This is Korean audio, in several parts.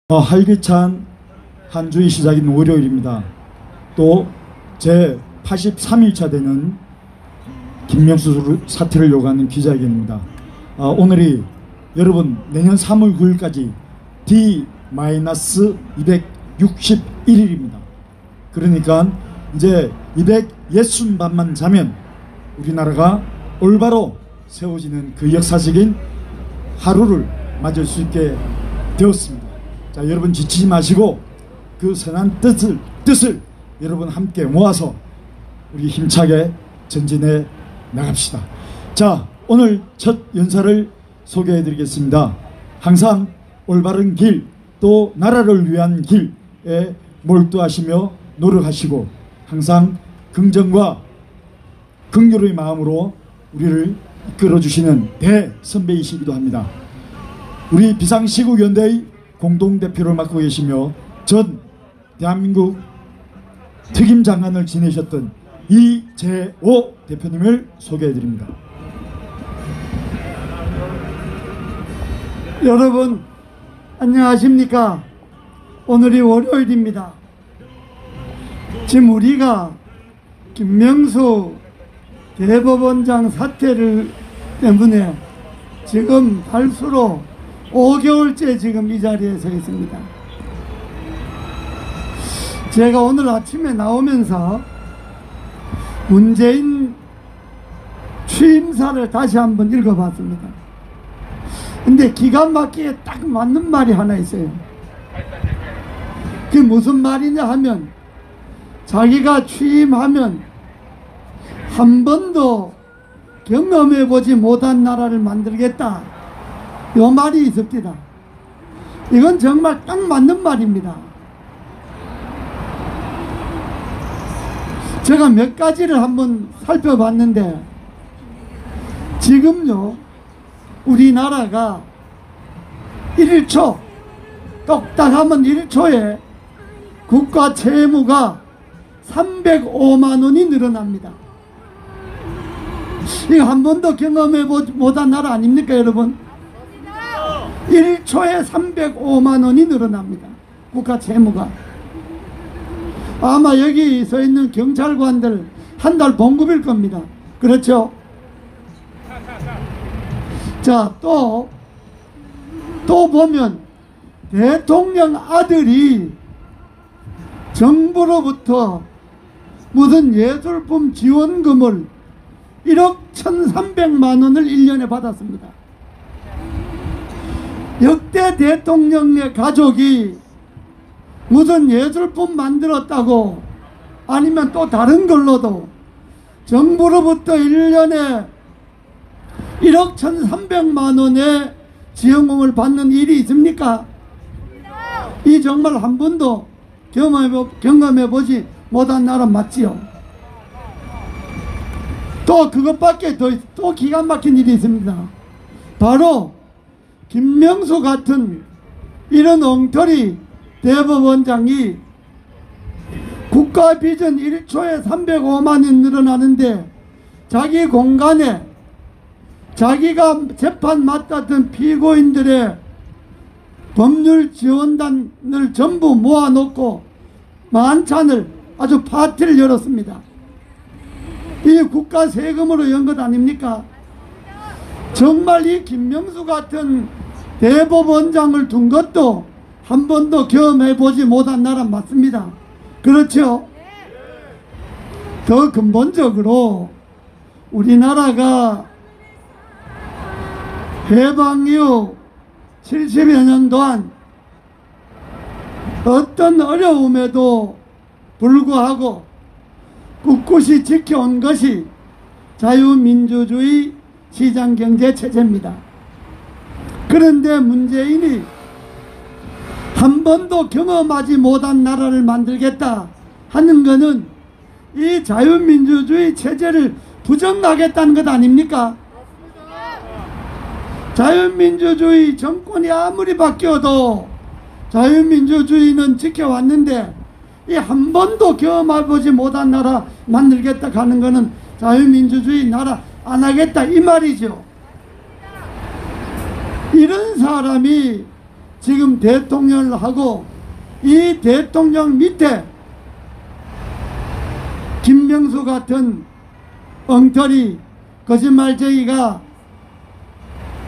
활기찬 한 주의 시작인 월요일입니다. 또 제 83일차 되는 김명수 사퇴를 요구하는 기자회견입니다. 오늘이 여러분 내년 3월 9일까지 D-261일입니다. 그러니까 이제 260밤만 자면 우리나라가 올바로 세워지는 그 역사적인 하루를 맞을 수 있게 되었습니다. 자, 여러분 지치지 마시고 그 선한 뜻을 여러분 함께 모아서 우리 힘차게 전진해 나갑시다. 자, 오늘 첫 연사를 소개해 드리겠습니다. 항상 올바른 길, 또 나라를 위한 길에 몰두하시며 노력하시고 항상 긍정과 긍휼의 마음으로 우리를 이끌어주시는 대선배이시기도 합니다. 우리 비상시국연대의 공동대표를 맡고 계시며 전 대한민국 특임장관을 지내셨던 이재호 대표님을 소개해드립니다. 여러분 안녕하십니까? 오늘이 월요일입니다. 지금 우리가 김명수 대법원장 사퇴를 때문에 지금 달수로 5개월째 지금 이 자리에 서 있습니다. 제가 오늘 아침에 나오면서 문재인 취임사를 다시 한번 읽어봤습니다. 근데 기가 막히게 딱 맞는 말이 하나 있어요. 그게 무슨 말이냐 하면 자기가 취임하면 한 번도 경험해보지 못한 나라를 만들겠다, 요 말이 있습니다. 이건 정말 딱 맞는 말입니다. 제가 몇 가지를 한번 살펴봤는데 지금요 우리나라가 1초 똑딱하면 1초에 국가 채무가 305만 원이 늘어납니다. 이거 한 번도 경험해보지 못한 나라 아닙니까 여러분? 1초에 305만 원이 늘어납니다. 국가 채무가. 아마 여기 서 있는 경찰관들 한 달 봉급일 겁니다. 그렇죠? 자, 또 보면 대통령 아들이 정부로부터 무슨 예술품 지원금을 1억 1,300만 원을 1년에 받았습니다. 역대 대통령의 가족이 무슨 예술품 만들었다고 아니면 또 다른 걸로도 정부로부터 1년에 1억 1,300만 원의 지원금을 받는 일이 있습니까? 이 정말 한 번도 경험해보지 못한 나라 맞지요? 또 그것밖에 또 기가 막힌 일이 있습니다. 바로 김명수 같은 이런 엉터리 대법원장이 국가 비전 1초에 305만 원이 늘어나는데 자기 공간에 자기가 재판 맡았던 피고인들의 법률 지원단을 전부 모아놓고 만찬을 아주 파티를 열었습니다. 이 국가 세금으로 연 것 아닙니까? 정말 이 김명수 같은 대법원장을 둔 것도 한 번도 경험해보지 못한 나라 맞습니다. 그렇죠? 더 근본적으로 우리나라가 해방 이후 70여 년 동안 어떤 어려움에도 불구하고 꿋꿋이 지켜온 것이 자유민주주의 시장경제 체제입니다. 그런데 문재인이 한 번도 경험하지 못한 나라를 만들겠다 하는 것은 이 자유민주주의 체제를 부정하겠다는 것 아닙니까? 자유민주주의 정권이 아무리 바뀌어도 자유민주주의는 지켜왔는데 이 한 번도 경험해보지 못한 나라 만들겠다 하는 것은 자유민주주의 나라 안 하겠다 이 말이죠. 이런 사람이 지금 대통령을 하고 이 대통령 밑에 김명수 같은 엉터리 거짓말쟁이가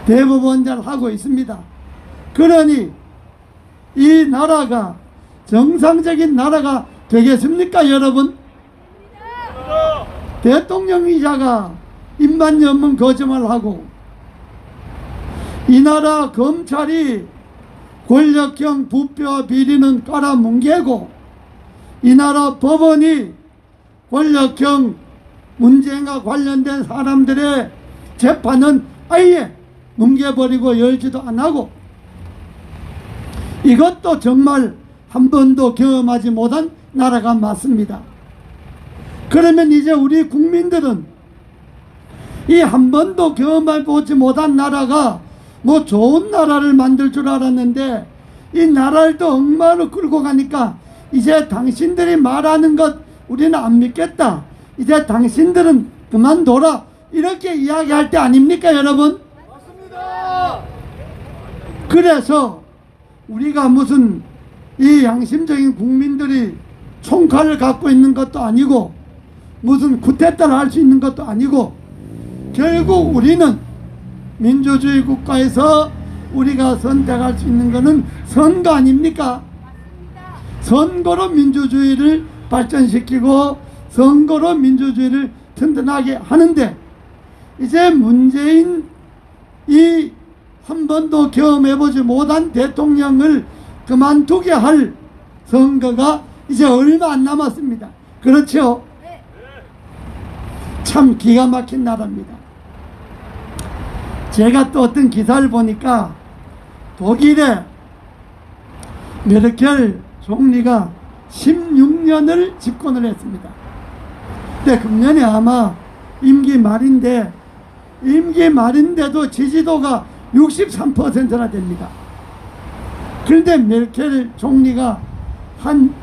대법원장을 하고 있습니다. 그러니 이 나라가 정상적인 나라가 되겠습니까, 여러분? 대통령이자가 입만 열면 거짓말하고 이 나라 검찰이 권력형 부패와 비리는 깔아뭉개고 이 나라 법원이 권력형 문재인과 관련된 사람들의 재판은 아예 뭉개버리고 열지도 안 하고 이것도 정말 한 번도 경험하지 못한 나라가 맞습니다. 그러면 이제 우리 국민들은 이 한 번도 경험해보지 못한 나라가 뭐 좋은 나라를 만들 줄 알았는데 이 나라를 또 엉망으로 끌고 가니까 이제 당신들이 말하는 것 우리는 안 믿겠다. 이제 당신들은 그만둬라. 이렇게 이야기할 때 아닙니까, 여러분? 맞습니다. 그래서 우리가 무슨 이 양심적인 국민들이 총칼을 갖고 있는 것도 아니고 무슨 쿠데타를 할 수 있는 것도 아니고 결국 우리는 민주주의 국가에서 우리가 선택할 수 있는 것은 선거 아닙니까? 선거로 민주주의를 발전시키고 선거로 민주주의를 튼튼하게 하는데 이제 문재인 이 한 번도 경험해보지 못한 대통령을 그만두게 할 선거가 이제 얼마 안 남았습니다. 그렇죠? 참 기가 막힌 나라입니다. 제가 또 어떤 기사를 보니까 독일의 메르켈 총리가 16년을 집권을 했습니다. 근데 금년에 아마 임기 말인데도 지지도가 63%나 됩니다. 그런데 메르켈 총리가 한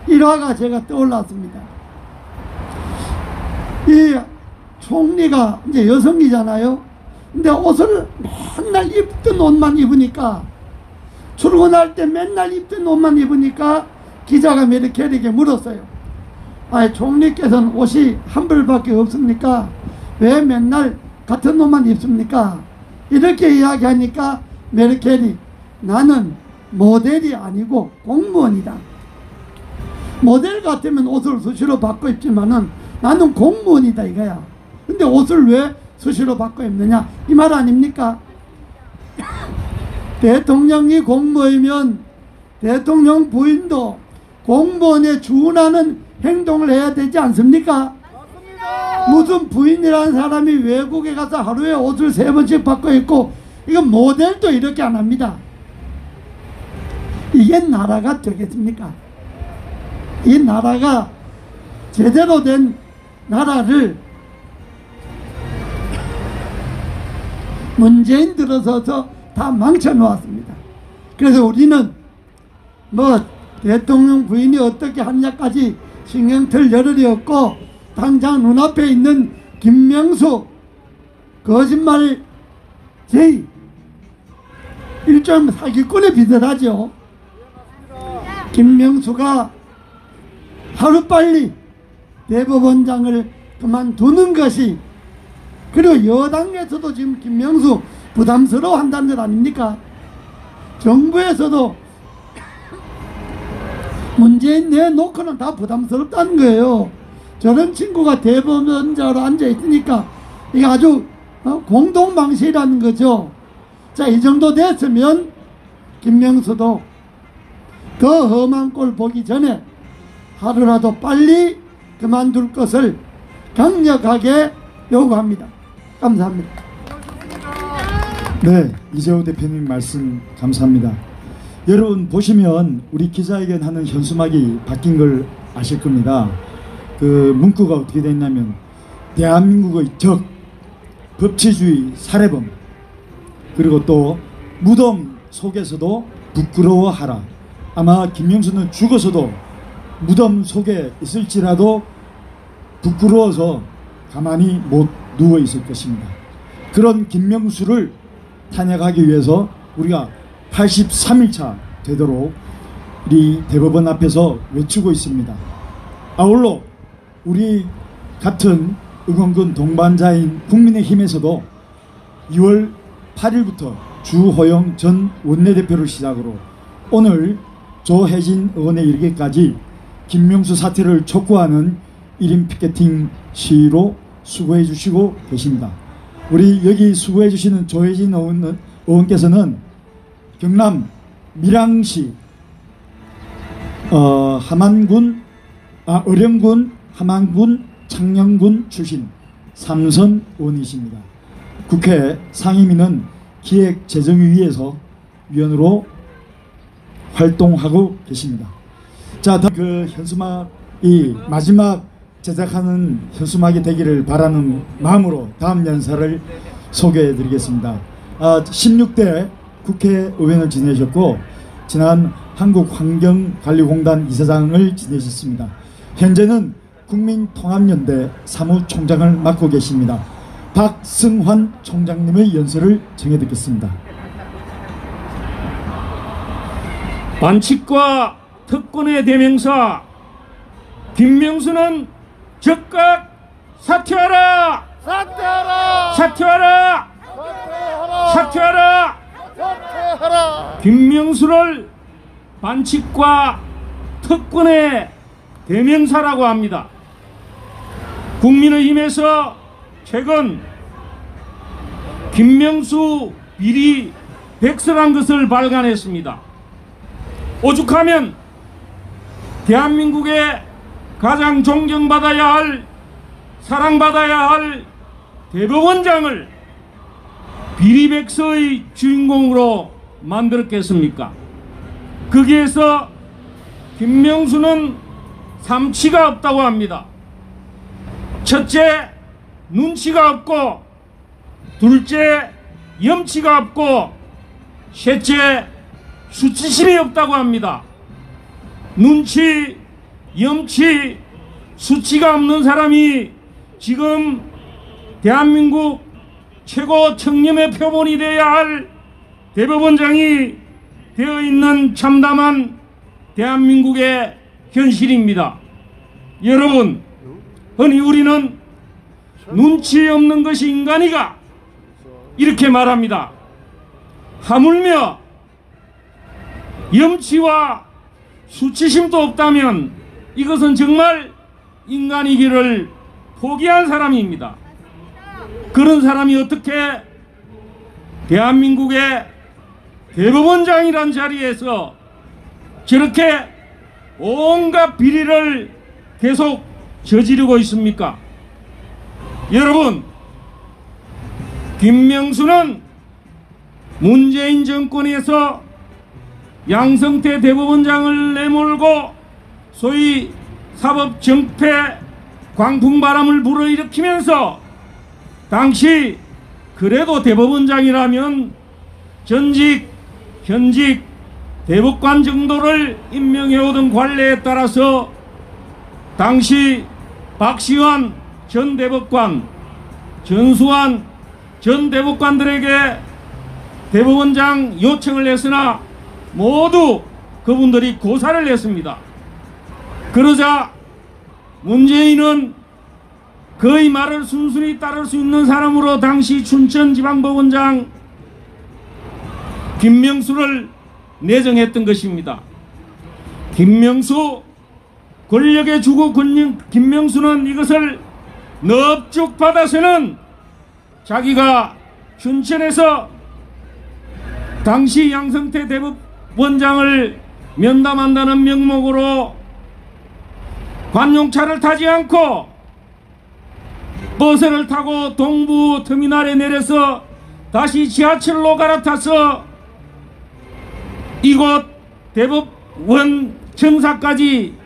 일화가 제가 떠올랐습니다. 이 총리가 이제 여성이잖아요. 근데 옷을 맨날 입던 옷만 입으니까 출근할 때 맨날 입던 옷만 입으니까 기자가 메르켈에게 물었어요. 아, 총리께서는 옷이 한 벌밖에 없습니까? 왜 맨날 같은 옷만 입습니까? 이렇게 이야기하니까 메르켈이 나는 모델이 아니고 공무원이다. 모델 같으면 옷을 수시로 바꿔 입지만은 나는 공무원이다 이거야. 근데 옷을 왜 수시로 바꿔 입느냐 이 말 아닙니까? 대통령이 공무원이면 대통령 부인도 공무원에 준하는 행동을 해야 되지 않습니까? 무슨 부인이라는 사람이 외국에 가서 하루에 옷을 3번씩 바꿔 입고 이건 모델도 이렇게 안 합니다. 이게 나라가 되겠습니까? 이 나라가 제대로 된 나라를 문재인 들어서서 다 망쳐 놓았습니다. 그래서 우리는 뭐 대통령 부인이 어떻게 하냐까지 신경 틀 여력이 없고 당장 눈앞에 있는 김명수 거짓말 제의 일종 사기꾼에 비슷하죠. 김명수가 하루빨리 대법원장을 그만두는 것이 그리고 여당에서도 지금 김명수 부담스러워 한다는 것 아닙니까? 정부에서도 문재인 내놓고는 다 부담스럽다는 거예요. 저런 친구가 대법원자로 앉아있으니까 이게 아주 공동방시라는 거죠. 자, 이 정도 됐으면 김명수도 더 험한 꼴 보기 전에 하루라도 빨리 그만둘 것을 강력하게 요구합니다. 감사합니다. 네, 이재호 대표님 말씀 감사합니다. 여러분 보시면 우리 기자회견 하는 현수막이 바뀐 걸 아실 겁니다. 그 문구가 어떻게 됐냐면 대한민국의 적, 법치주의, 살해범, 그리고 또 무덤 속에서도 부끄러워하라. 아마 김명수는 죽어서도 무덤 속에 있을지라도 부끄러워서 가만히 못 누워 있을 것입니다. 그런 김명수를 탄핵하기 위해서 우리가 83일차 되도록 우리 대법원 앞에서 외치고 있습니다. 아울러 우리 같은 의원군 동반자인 국민의힘에서도 2월 8일부터 주호영 전 원내대표를 시작으로 오늘 조혜진 의원에 이르기까지 김명수 사퇴를 촉구하는 1인 피켓팅 시위로 수고해 주시고 계십니다. 우리 여기 수고해 주시는 조혜진 의원께서는 경남 밀양시 어령군 함안군 창녕군 출신 삼선 의원이십니다. 국회 상임위는 기획재정위에서 위원으로 활동하고 계십니다. 자, 그 현수막이 마지막 제작하는 현수막이 되기를 바라는 마음으로 다음 연사를 소개해 드리겠습니다. 16대 국회의원을 지내셨고 지난 한국환경관리공단 이사장을 지내셨습니다. 현재는 국민통합연대 사무총장을 맡고 계십니다. 박승환 총장님의 연설을 정해 듣겠습니다. 반칙과 특권의 대명사 김명수는 즉각 사퇴하라! 사퇴하라! 사퇴하라! 사퇴하라! 사퇴하라! 사퇴하라! 김명수를 반칙과 특권의 대명사라고 합니다. 국민의힘에서 최근 김명수 비리 백서란 것을 발간했습니다. 오죽하면 대한민국의 가장 존경받아야 할, 사랑받아야 할 대법원장을 비리백서의 주인공으로 만들었겠습니까? 거기에서 김명수는 삼치가 없다고 합니다. 첫째, 눈치가 없고, 둘째, 염치가 없고, 셋째, 수치심이 없다고 합니다. 눈치, 염치, 수치가 없는 사람이 지금 대한민국 최고 청렴의 표본이 되어야 할 대법원장이 되어 있는 참담한 대한민국의 현실입니다. 여러분, 흔히 우리는 눈치 없는 것이 인간이가 이렇게 말합니다. 하물며 염치와 수치심도 없다면 이것은 정말 인간이기를 포기한 사람입니다. 그런 사람이 어떻게 대한민국의 대법원장이란 자리에서 저렇게 온갖 비리를 계속 저지르고 있습니까? 여러분, 김명수는 문재인 정권에서 양성태 대법원장을 내몰고 소위 사법 정패 광풍바람을 불어일으키면서 당시 그래도 대법원장이라면 전직, 현직 대법관 정도를 임명해오던 관례에 따라서 당시 박시환 전 대법관, 전수환 전 대법관들에게 대법원장 요청을 했으나 모두 그분들이 고사를 했습니다. 그러자 문재인은 그의 말을 순순히 따를 수 있는 사람으로 당시 춘천지방법원장 김명수를 내정했던 것입니다. 김명수, 권력의 주고 김명수는 이것을 넙죽 받아서는 자기가 춘천에서 당시 양성태 대법원장을 면담한다는 명목으로 관용차를 타지 않고 버스를 타고 동부 터미널에 내려서 다시 지하철로 갈아타서 이곳 대법원 청사까지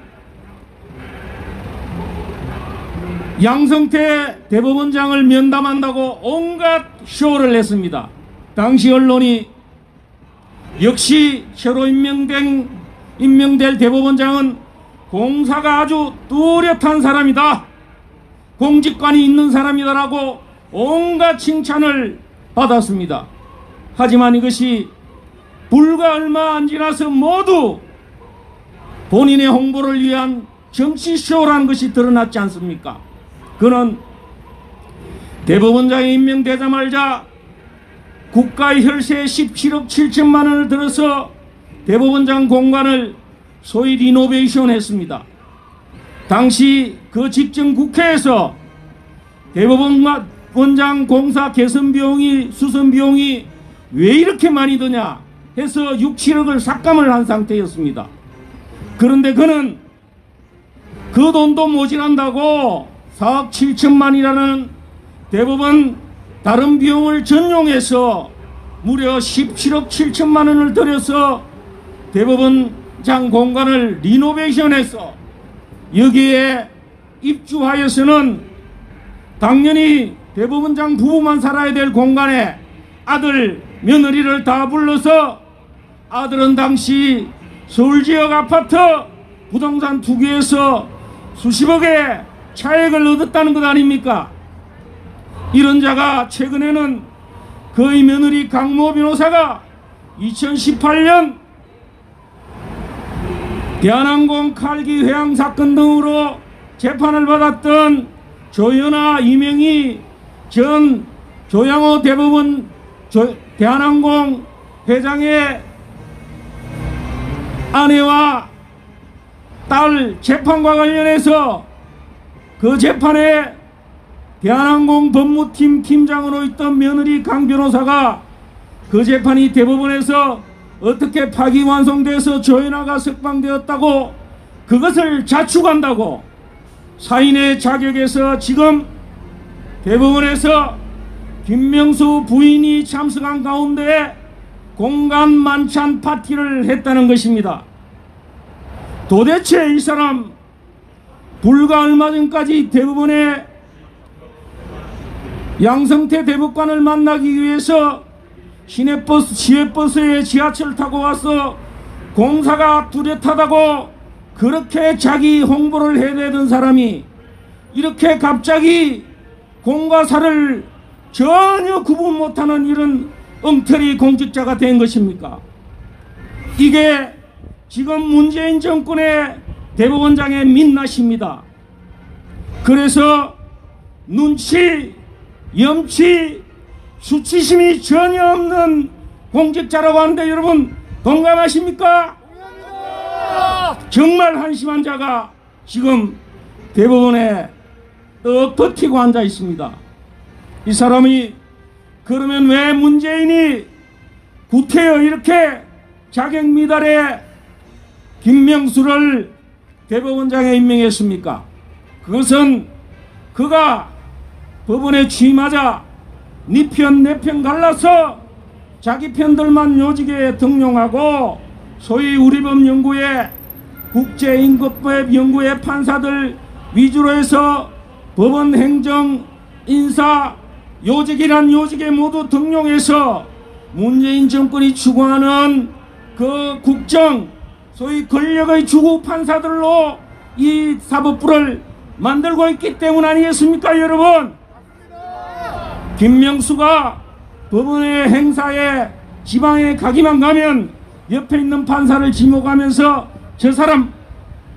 양성태 대법원장을 면담한다고 온갖 쇼를 냈습니다. 당시 언론이 역시 새로 임명될 대법원장은 공사가 아주 뚜렷한 사람이다, 공직관이 있는 사람이다라고 온갖 칭찬을 받았습니다. 하지만 이것이 불과 얼마 안 지나서 모두 본인의 홍보를 위한 정치쇼라는 것이 드러났지 않습니까? 그는 대법원장에 임명되자마자 국가 혈세 17억 7천만 원을 들어서 대법원장 공간을 소위 리노베이션 했습니다. 당시 그 직전 국회에서 대법원장 공사 개선 비용이 수선 비용이 왜 이렇게 많이 드냐 해서 6, 7억을 삭감을 한 상태였습니다. 그런데 그는 그 돈도 모자란다고 4억 7천만이라는 대법원 다른 비용을 전용해서 무려 17억 7천만 원을 들여서 대법원장 공간을 리노베이션해서 여기에 입주하여서는 당연히 대법원장 부부만 살아야 될 공간에 아들, 며느리를 다 불러서 아들은 당시 서울지역 아파트 부동산 투기에서 수십억의 차액을 얻었다는 것 아닙니까? 이런 자가 최근에는 그의 며느리 강모 변호사가 2018년 대한항공 칼기 회항 사건 등으로 재판을 받았던 조현아 이명희 전 조양호 대법원 대한항공 회장의 아내와 딸 재판과 관련해서 그 재판에 대한항공 법무팀 팀장으로 있던 며느리 강 변호사가 그 재판이 대법원에서 어떻게 파기완성돼서 조현아가 석방되었다고 그것을 자축한다고 사인의 자격에서 지금 대법원에서 김명수 부인이 참석한 가운데 공간 만찬 파티를 했다는 것입니다. 도대체 이 사람 불과 얼마 전까지 대법원에 양성태 대법관을 만나기 위해서 시외버스에 지하철 타고 와서 공사가 뚜렷하다고 그렇게 자기 홍보를 해대던 사람이 이렇게 갑자기 공과 사를 전혀 구분 못하는 이런 엉터리 공직자가 된 것입니까? 이게 지금 문재인 정권의 대법원장의 민낯입니다. 그래서 눈치, 염치, 수치심이 전혀 없는 공직자라고 하는데 여러분 동감하십니까? 정말 한심한 자가 지금 대법원에 떡 버티고 앉아 있습니다. 이 사람이 그러면 왜 문재인이 구태여 이렇게 자격 미달에 김명수를 대법원장에 임명했습니까? 그것은 그가 법원에 취임하자 네 편 내 편 갈라서 자기 편들만 요직에 등용하고 소위 우리법연구회 국제인권법 연구회 판사들 위주로 해서 법원 행정 인사 요직이란 요직에 모두 등용해서 문재인 정권이 추구하는 그 국정 소위 권력의 주구 판사들로 이 사법부를 만들고 있기 때문 아니겠습니까 여러분? 김명수가 법원의 행사에 지방에 가기만 가면 옆에 있는 판사를 지목하면서 저 사람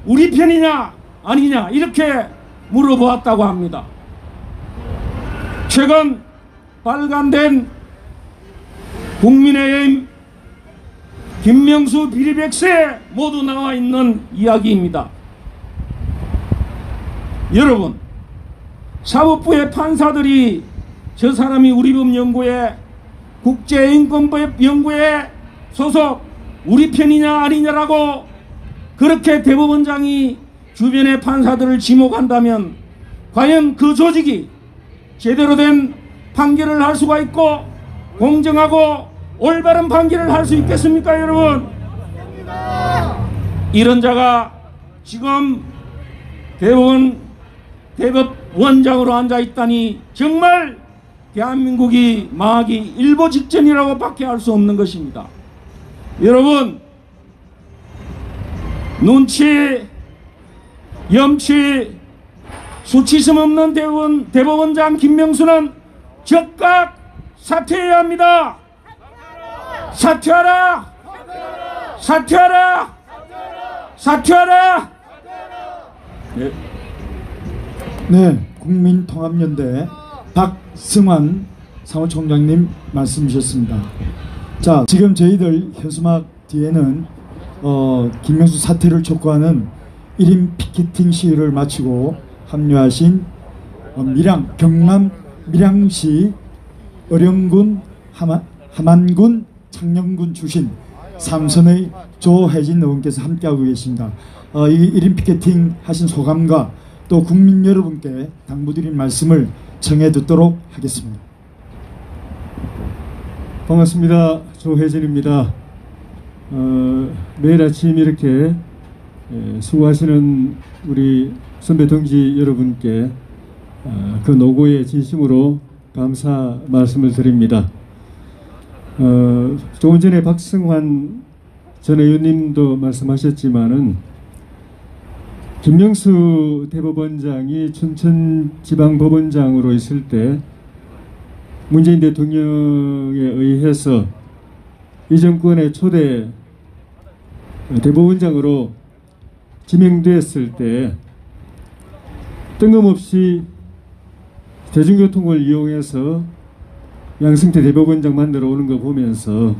우리 편이냐 아니냐 이렇게 물어보았다고 합니다. 최근 발간된 국민의힘 김명수 비리백서에 모두 나와 있는 이야기입니다. 여러분 사법부의 판사들이 저 사람이 우리법연구회 국제인권법 연구회 소속 우리 편이냐 아니냐라고 그렇게 대법원장이 주변의 판사들을 지목한다면 과연 그 조직이 제대로 된 판결을 할 수가 있고 공정하고 올바른 판결을 할 수 있겠습니까 여러분? 이런 자가 지금 대법원장으로 앉아있다니 정말 대한민국이 망하기 일보 직전이라고 밖에 할 수 없는 것입니다. 여러분 눈치, 염치, 수치심 없는 대법원장 김명수는 즉각 사퇴해야 합니다. 사퇴하라! 사퇴하라! 사퇴하라! 네. 네, 국민통합연대 박승환 사무총장님 말씀 주셨습니다. 자, 지금 저희들 현수막 뒤에는 김명수 사퇴를 촉구하는 1인 피켓팅 시위를 마치고 합류하신 경남 밀양시 어령군 함안군 창녕군 출신 삼선의 조혜진 의원께서 함께하고 계십니다. 이 1인 피켓팅 하신 소감과 또 국민 여러분께 당부드린 말씀을 청해 듣도록 하겠습니다. 반갑습니다. 조혜진입니다. 매일 아침 이렇게 수고하시는 우리 선배 동지 여러분께 그 노고에 진심으로 감사 말씀을 드립니다. 조금 전에 박승환 전 의원님도 말씀하셨지만은 김명수 대법원장이 춘천지방법원장으로 있을 때 문재인 대통령에 의해서 이 정권의 초대 대법원장으로 지명되었을 때 뜬금없이 대중교통을 이용해서 양승태 대법원장 만나러 오는 거 보면서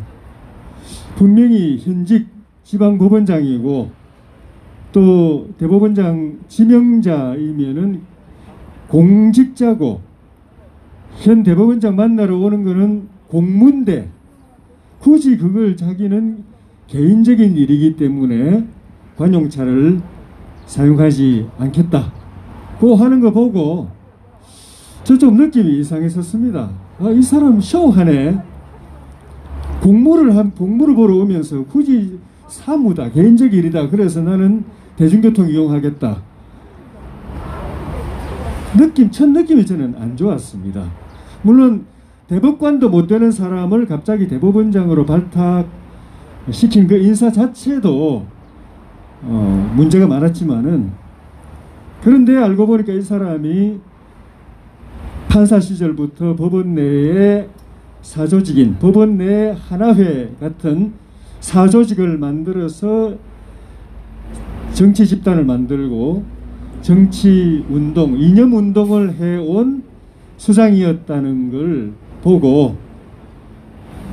분명히 현직 지방법원장이고 또 대법원장 지명자이면은 공직자고 현 대법원장 만나러 오는 거는 공무인데 굳이 그걸 자기는 개인적인 일이기 때문에 관용차를 사용하지 않겠다고 하는 거 보고 저 좀 느낌이 이상했었습니다. 이 사람 쇼하네. 공무를 보러 오면서 굳이 사무다, 개인적 일이다. 그래서 나는 대중교통 이용하겠다. 첫 느낌이 저는 안 좋았습니다. 물론 대법관도 못 되는 사람을 갑자기 대법원장으로 발탁시킨 그 인사 자체도 문제가 많았지만은, 그런데 알고 보니까 이 사람이 판사 시절부터 법원 내에 사조직인 법원 내 하나회 같은 사조직을 만들어서 정치 집단을 만들고 정치 운동, 이념 운동을 해온 수장이었다는 걸 보고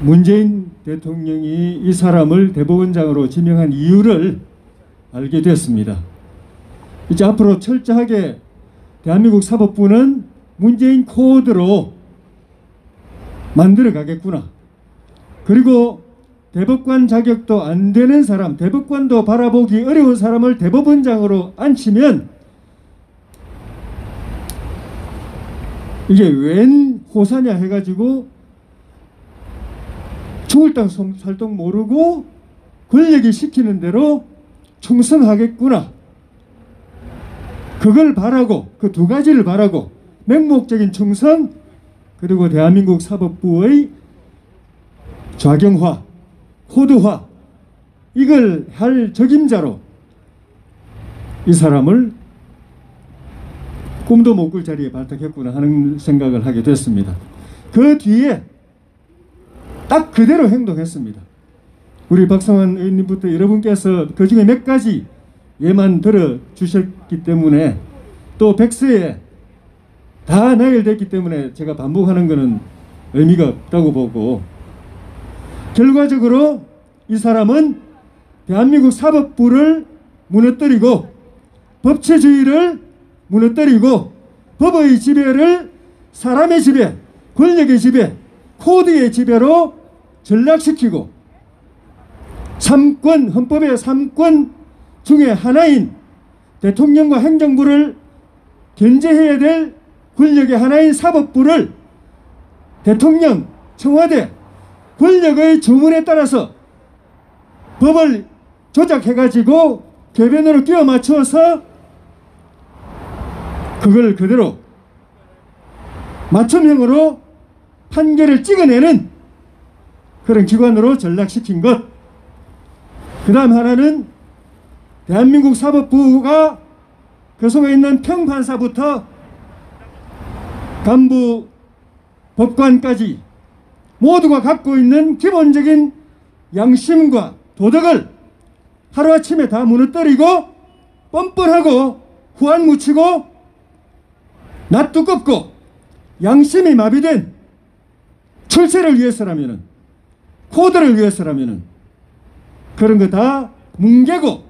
문재인 대통령이 이 사람을 대법원장으로 지명한 이유를 알게 되었습니다. 이제 앞으로 철저하게 대한민국 사법부는 문재인 코드로 만들어 가겠구나. 그리고 대법관 자격도 안 되는 사람, 대법관도 바라보기 어려운 사람을 대법원장으로 앉히면 이게 웬 호사냐 해가지고 죽을 땅 살동 모르고 권력이 시키는 대로 충성하겠구나. 그걸 바라고, 그 두 가지를 바라고, 맹목적인 충성, 그리고 대한민국 사법부의 좌경화, 코드화, 이걸 할 적임자로 이 사람을 꿈도 못 꿀 자리에 발탁했구나 하는 생각을 하게 됐습니다. 그 뒤에 딱 그대로 행동했습니다. 우리 박성환 의원님부터 여러분께서 그 중에 몇 가지 예만 들어주셨기 때문에 또 백서에 다 나열됐기 때문에 제가 반복하는 것은 의미가 없다고 보고, 결과적으로 이 사람은 대한민국 사법부를 무너뜨리고 법치주의를 무너뜨리고 법의 지배를 사람의 지배, 권력의 지배, 코드의 지배로 전락시키고 헌법의 3권 중에 하나인 대통령과 행정부를 견제해야 될 권력의 하나인 사법부를 대통령, 청와대, 권력의 주문에 따라서 법을 조작해가지고 궤변으로 끼워 맞춰서 그걸 그대로 맞춤형으로 판결을 찍어내는 그런 기관으로 전락시킨 것. 그 다음 하나는 대한민국 사법부가 그 속에 있는 평판사부터 간부 법관까지 모두가 갖고 있는 기본적인 양심과 도덕을 하루아침에 다 무너뜨리고 뻔뻔하고 후안 묻히고 낯 두껍고 양심이 마비된 출세를 위해서라면은, 코드를 위해서라면은 그런 거 다 뭉개고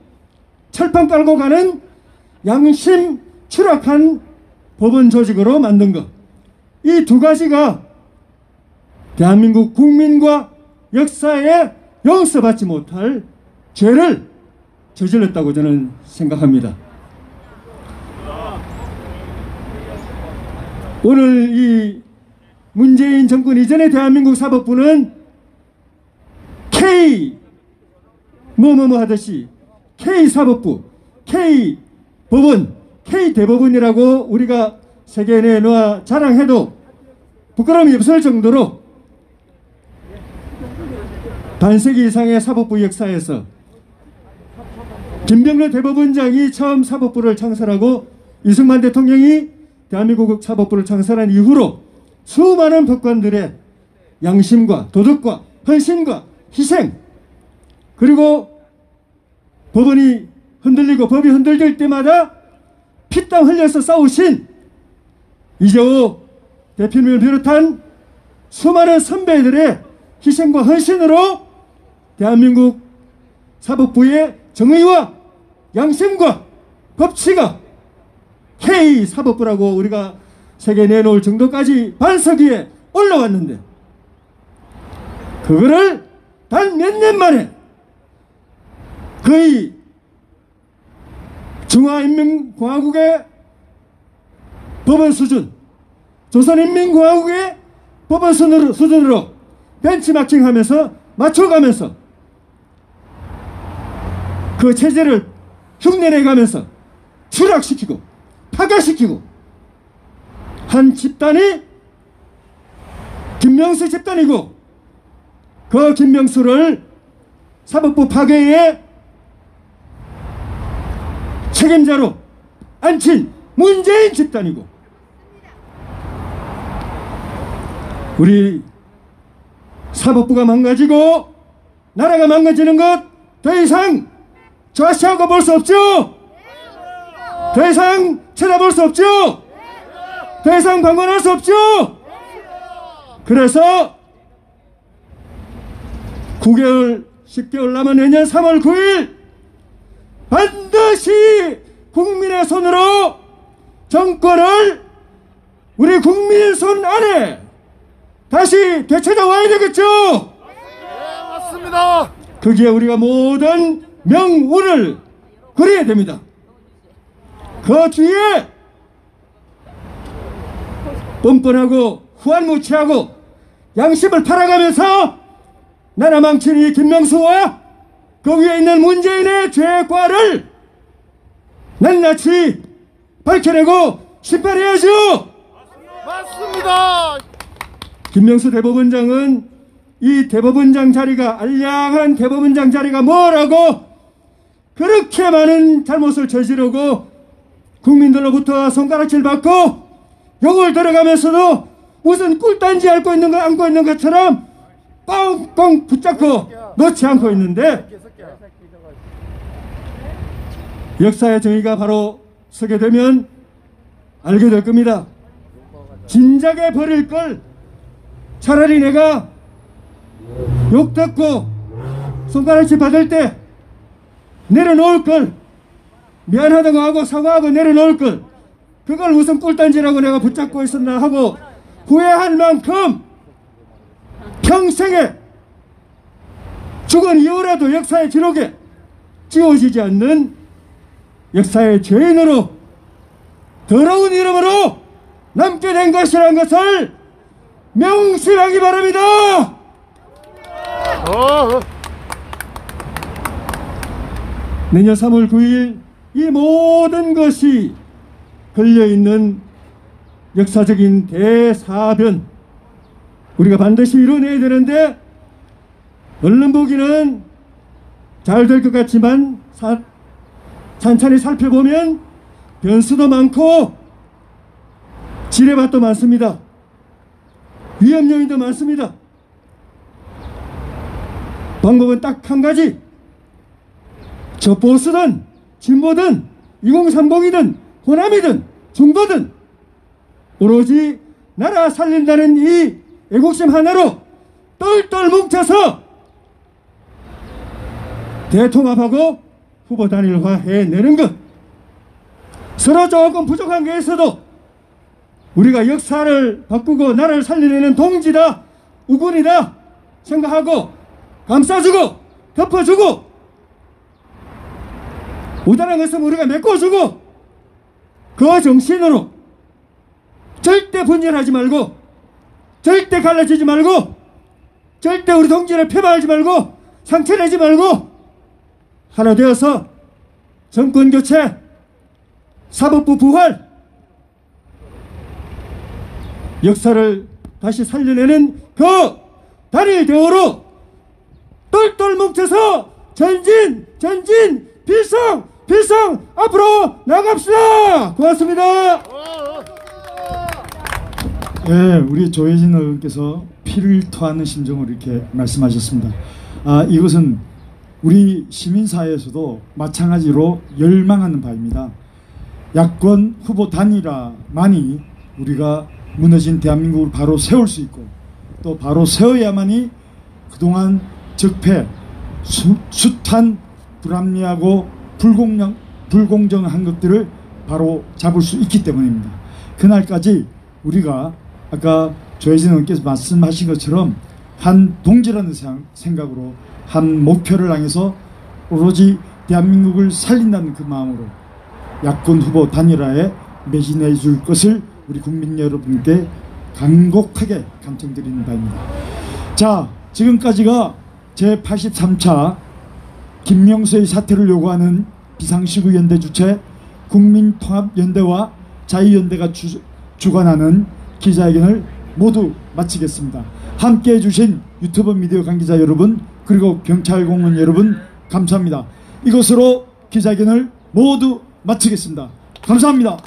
철판 깔고 가는 양심 추락한 법원 조직으로 만든 것, 이 두 가지가 대한민국 국민과 역사에 용서받지 못할 죄를 저질렀다고 저는 생각합니다. 오늘 이 문재인 정권 이전의 대한민국 사법부는 K 뭐뭐뭐 하듯이 K사법부, K법원, K대법원이라고 우리가 세계에 내놓아 자랑해도 부끄러움이 없을 정도로 반세기 이상의 사법부 역사에서 김병래 대법원장이 처음 사법부를 창설하고 이승만 대통령이 대한민국 사법부를 창설한 이후로 수많은 법관들의 양심과 도덕과 헌신과 희생, 그리고 법원이 흔들리고 법이 흔들릴 때마다 피땀 흘려서 싸우신 이재호 대표님을 비롯한 수많은 선배들의 희생과 헌신으로 대한민국 사법부의 정의와 양심과 법치가 K사법부라고 우리가 세계에 내놓을 정도까지 반석 위에 올라왔는데, 그거를 단 몇 년 만에 거의 중화인민공화국의 법원 수준, 조선인민공화국의 법원 수준으로 벤치마킹하면서 맞춰가면서 그 체제를 흉내내가면서 추락시키고 파괴시키고 한 집단이 김명수 집단이고, 그 김명수를 사법부 파괴의 책임자로 앉힌 문재인 집단이고, 우리 사법부가 망가지고 나라가 망가지는 것 더 이상 좌시하고 볼 수 없죠. 더 이상 쳐다볼 수 없죠. 더 이상 방관할 수 없죠. 그래서 9개월 10개월 남은 내년 3월 9일 반드시 국민의 손으로 정권을 우리 국민 손 안에 다시 되찾아와야 되겠죠. 네, 맞습니다. 거기에 우리가 모든 명운을 그려야 됩니다. 그 뒤에 뻔뻔하고 후안무치하고 양심을 팔아가면서 나라 망친 이 김명수와 그 위에 있는 문재인의 죄과를 낱낱이 밝혀내고 심판해야죠. 맞습니다. 김명수 대법원장은 이 대법원장 자리가, 알량한 대법원장 자리가 뭐라고 그렇게 많은 잘못을 저지르고 국민들로부터 손가락질 받고 욕을 들어가면서도 무슨 꿀단지 안고 있는 것처럼 꽁꽁 붙잡고 놓지 않고 있는데, 역사의 정의가 바로 서게 되면 알게 될 겁니다. 진작에 버릴 걸 차라리 내가 욕 듣고 손가락질 받을 때 내려놓을 걸, 미안하다고 하고 사과하고 내려놓을 걸, 그걸 무슨 꿀단지라고 내가 붙잡고 있었나 하고 후회할 만큼 평생에 죽은 이후라도 역사의 기록에 지워지지 않는 역사의 죄인으로 더러운 이름으로 남게 된 것이라는 것을 명심하기 바랍니다. 내년 3월 9일 이 모든 것이 걸려있는 역사적인 대사변, 우리가 반드시 이뤄내야 되는데, 얼른 보기는 잘 될 것 같지만 찬찬히 살펴보면 변수도 많고 지뢰밭도 많습니다. 위험 요인도 많습니다. 방법은 딱 한 가지, 저 보수든 진보든 2030이든 호남이든 중도든 오로지 나라 살린다는 이 애국심 하나로 똘똘 뭉쳐서 대통합하고 후보 단일화 해내는 것. 서로 조금 부족한 게 있어도 우리가 역사를 바꾸고 나라를 살리려는 동지다, 우군이다 생각하고 감싸주고 덮어주고 우단한 것은 우리가 메꿔주고 그 정신으로 절대 분열하지 말고 절대 갈라지지 말고 절대 우리 동지를 폐마하지 말고 상처내지 말고 하나 되어서 정권교체, 사법부 부활, 역사를 다시 살려내는 그 단일 대우로 똘똘 뭉쳐서 전진 필성 앞으로 나갑시다. 고맙습니다. 네, 우리 조혜진 의원께서 피를 토하는 심정으로 이렇게 말씀하셨습니다. 이것은 우리 시민사회에서도 마찬가지로 열망하는 바입니다. 야권 후보 단일화만이 우리가 무너진 대한민국을 바로 세울 수 있고 또 바로 세워야만이 그동안 적폐, 숱한 불합리하고 불공정한 것들을 바로 잡을 수 있기 때문입니다. 그날까지 우리가 아까 조혜진 의원께서 말씀하신 것처럼 한 동지라는 생각으로 한 목표를 향해서 오로지 대한민국을 살린다는 그 마음으로 야권 후보 단일화에 매진해 줄 것을 우리 국민 여러분께 간곡하게 간청드리는 바입니다. 자, 지금까지가 제83차 김명수의 사퇴를 요구하는 비상시국연대 주최 국민통합연대와 자유연대가 주관하는 기자회견을 모두 마치겠습니다. 함께해 주신 유튜브 미디어 관계자 여러분 그리고 경찰 공무원 여러분 감사합니다. 이것으로 기자회견을 모두 마치겠습니다. 감사합니다.